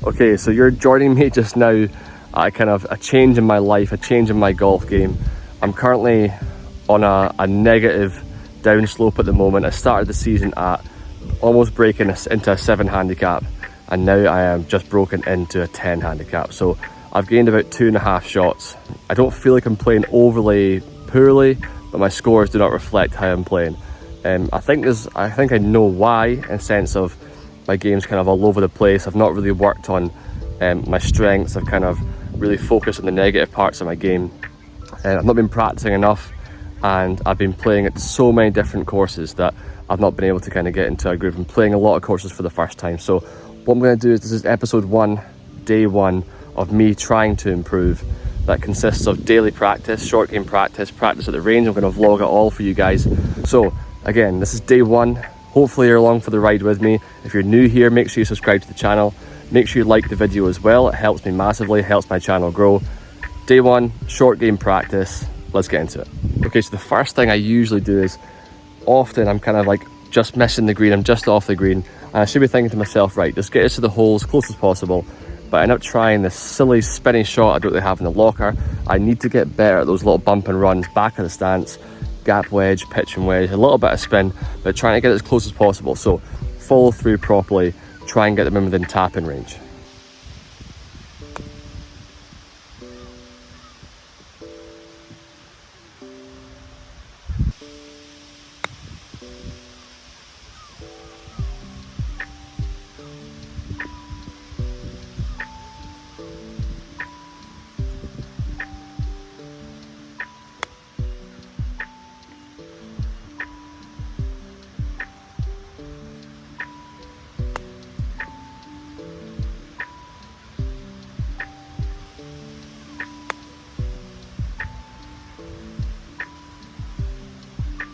Okay, so you're joining me just now at kind of a change in my life, a change in my golf game. I'm currently on a negative downslope at the moment. I started the season at almost breaking into a 7 handicap, and now I am just broken into a 10 handicap. So I've gained about 2.5 shots. I don't feel like I'm playing overly poorly, but my scores do not reflect how I'm playing. I think I know why, in the sense of my game's kind of all over the place. I've not really worked on my strengths. I've kind of really focused on the negative parts of my game. I've not been practicing enough, and I've been playing at so many different courses that I've not been able to kind of get into a groove. I'm playing a lot of courses for the first time. So what I'm going to do is, this is episode 1, day 1 of me trying to improve. That consists of daily practice, short game practice, practice at the range. I'm going to vlog it all for you guys. So again, this is day 1. Hopefully you're along for the ride with me. If you're new here, make sure you subscribe to the channel. Make sure you like the video as well. It helps me massively, helps my channel grow. Day 1, short game practice. Let's get into it. Okay, so the first thing I usually do is, often I'm kind of like just missing the green. I'm just off the green. And I should be thinking to myself, right, just get us to the hole as close as possible. But I end up trying this silly spinning shot I don't really have in the locker. I need to get better at those little bump and runs, back of the stance, gap wedge, pitch and wedge, a little bit of spin, but trying to get it as close as possible. So follow through properly, try and get them in within tap-in range.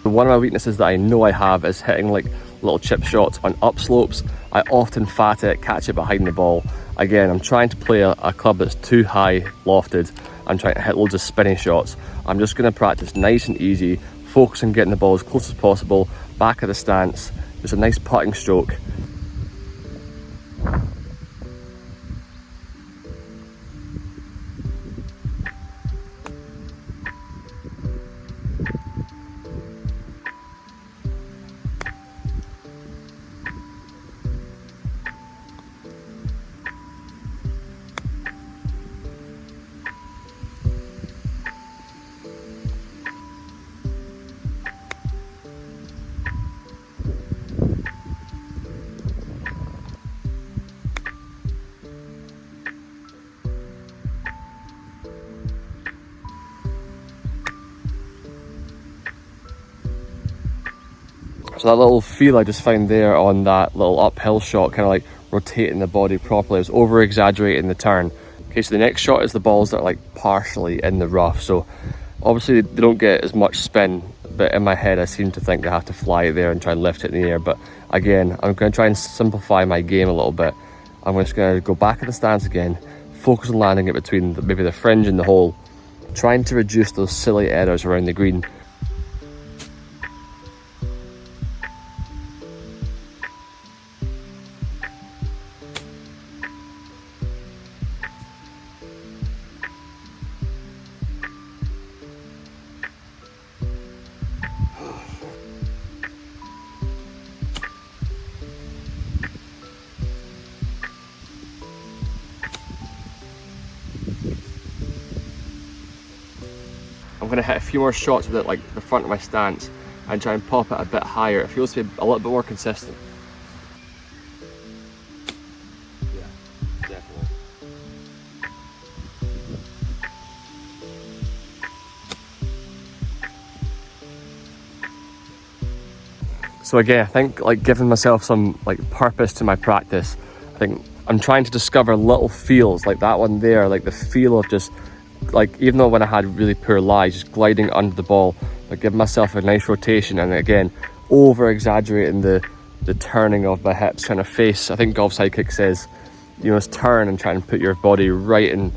One of my weaknesses that I know I have is hitting like little chip shots on upslopes. I often fat it, catch it behind the ball. Again, I'm trying to play a club that's too high lofted. I'm trying to hit loads of spinning shots. I'm just going to practice nice and easy, focus on getting the ball as close as possible, back of the stance, just a nice putting stroke. So that little feel I just found there on that little uphill shot, kind of like rotating the body properly, I was over exaggerating the turn. Okay, so the next shot is the balls that are like partially in the rough. So obviously they don't get as much spin, but in my head I seem to think they have to fly it there and try and lift it in the air. But again, I'm going to try and simplify my game a little bit. I'm just going to go back at the stance again, focus on landing it between maybe the fringe and the hole, trying to reduce those silly errors around the green. I'm going to hit a few more shots with it, like the front of my stance, and try and pop it a bit higher. It feels to be a little bit more consistent. Yeah, definitely. So again, I think like giving myself some like purpose to my practice. I think I'm trying to discover little feels like that one there, like the feel of just like, even though when I had really poor lies, just gliding under the ball, but giving myself a nice rotation, and again, over exaggerating the turning of my hips, kind of face. I think Golf Sidekick says, you know, just turn and try and put your body right in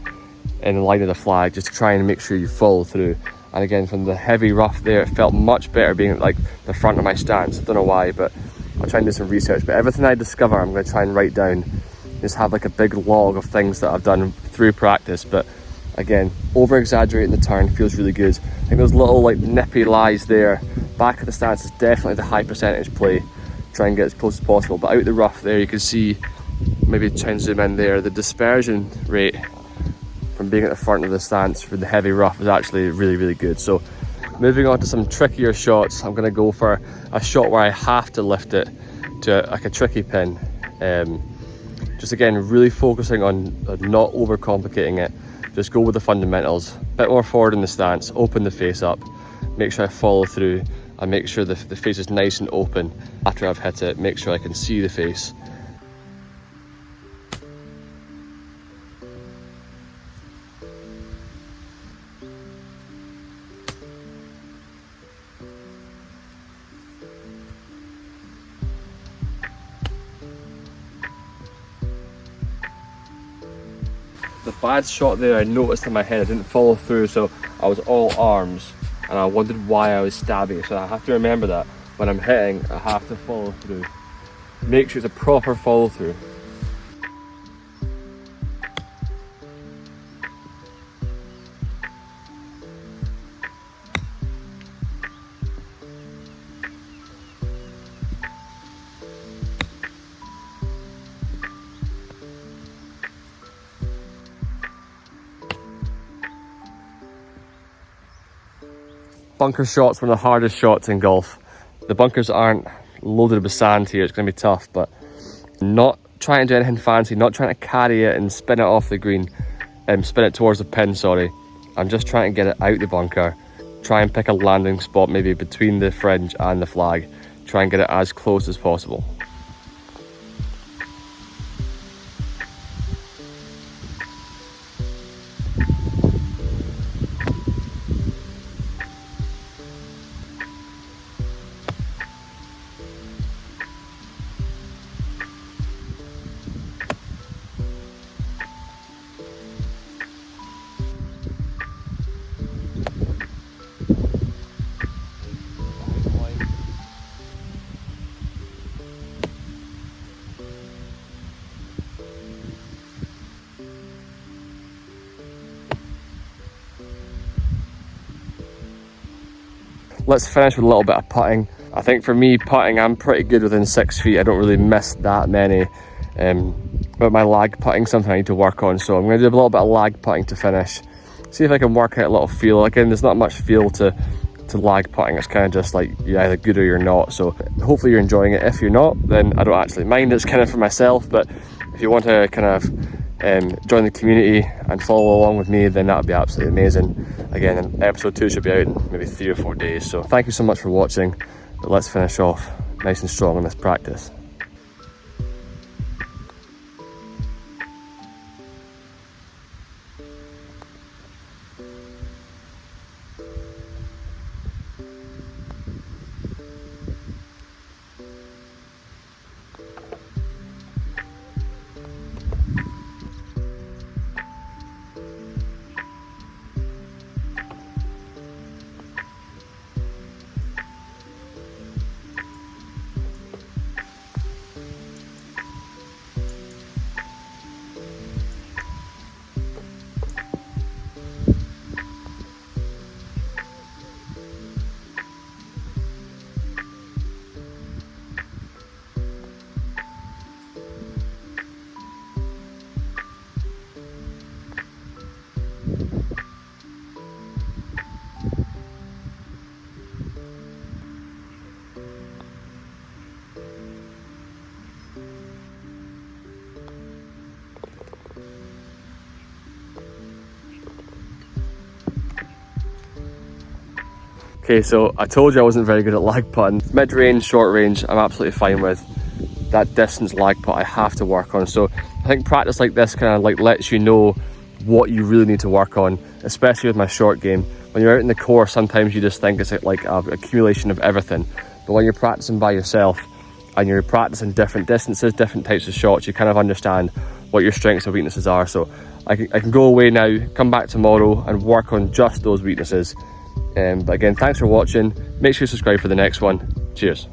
the line of the flag, just to try and make sure you follow through. And again, from the heavy rough there, it felt much better being at like the front of my stance. I don't know why, but I'll try and do some research. But everything I discover, I'm going to try and write down just have like a big log of things that I've done through practice. But again, over exaggerating the turn feels really good. I think those little like nippy lies there, back of the stance is definitely the high percentage play. Try and get as close as possible, but out the rough there you can see, maybe try and zoom in there, the dispersion rate from being at the front of the stance for the heavy rough is actually really good. So moving on to some trickier shots, I'm going to go for a shot where I have to lift it to like a tricky pin. Just again, really focusing on not overcomplicating it. Just go with the fundamentals, a bit more forward in the stance, open the face up, make sure I follow through and make sure the face is nice and open. After I've hit it, make sure I can see the face. The bad shot there, I noticed in my head, I didn't follow through, so I was all arms and I wondered why I was stabbing. So I have to remember that when I'm hitting, I have to follow through. Make sure it's a proper follow through. Bunker shots, one of the hardest shots in golf. The bunkers aren't loaded with sand here, it's going to be tough, but not trying to do anything fancy, not trying to carry it and spin it off the green, spin it towards the pin, sorry. I'm just trying to get it out the bunker, try and pick a landing spot maybe between the fringe and the flag, try and get it as close as possible. Let's finish with a little bit of putting. I think for me, putting, I'm pretty good within 6 feet. I don't really miss that many. But my lag putting, something I need to work on. So I'm going to do a little bit of lag putting to finish. See if I can work out a little feel. Again, there's not much feel to lag putting. It's kind of just like you're either good or you're not. So hopefully you're enjoying it. If you're not, then I don't actually mind. It's kind of for myself. But if you want to kind of join the community and follow along with me, then that would be absolutely amazing. Again, episode 2 should be out in maybe 3 or 4 days. So thank you so much for watching. But let's finish off nice and strong in this practice. Okay, so I told you I wasn't very good at lag putting. Mid-range, short range, I'm absolutely fine with. That distance lag putt I have to work on. So I think practice like this kind of like lets you know what you really need to work on, especially with my short game. When you're out in the course, sometimes you just think it's like an accumulation of everything. But when you're practicing by yourself and you're practicing different distances, different types of shots, you kind of understand what your strengths and weaknesses are. So I can go away now, come back tomorrow and work on just those weaknesses. But again, thanks for watching. Make sure you subscribe for the next one. Cheers.